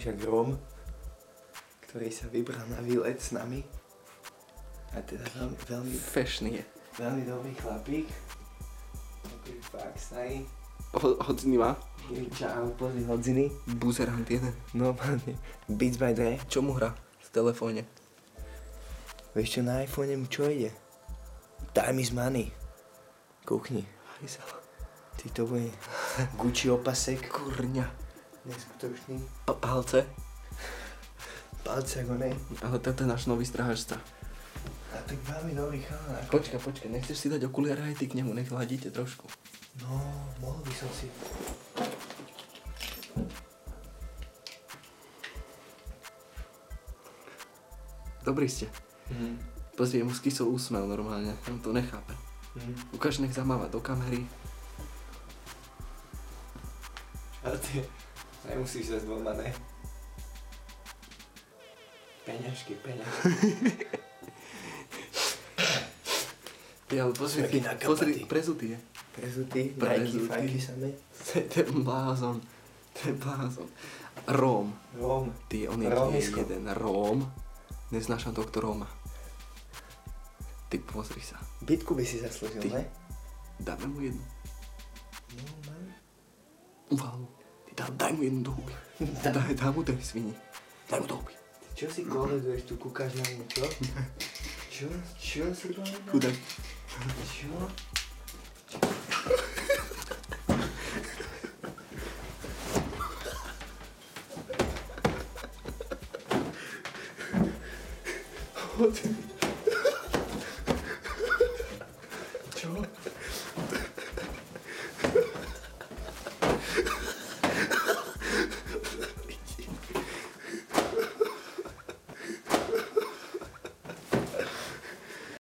však Róm, ktorý sa vybral na výlet s nami. A teda veľmi Fešný je. veľmi dobrý chlapík. Taký fakt snají. Hodziny má. Čau, pozri hodziny. Buzerant jeden. No, Beats by Dre. Čo mu hrá v telefóne? Vieš čo, na iPhone mu čo ide? Time is money. Kuchni. Hajzel. Ty to bude Gucci opasek. Kurňa. Neskutočný. Palce. Palce ako nej. Ale toto je náš nový strážca. A tak veľmi dobrý chalán. Počkaj, nechceš si dať okuliare aj ty k nemu, nech hladíte trošku. No, mohol by som si. Dobrý ste. Pozri, mu skysol úsmev normálne, on to nechápe. Ukáž, nech zamáva do kamery. Ale ty nemusíš sa s dvoma, ne? Peňažky. Ja, ale pozri, prezutý je. Prezutý, Nike, fajky samé. To je blázon. Róm. Ty, on je Rómisko. jeden Róm. Neznášam tohto Róma. Ty, pozri sa. Bitku by si zaslúžil, Ty. ne? Dáme mu jednu. No, man. Uval. Ty, daj mu jednu do huby. Daj mu tej svini. Daj mu do huby. Ty čo si koleduješ, tu kúkaš na mňa, čo? Čo si koleduješ? Chudák. Čo? Poď.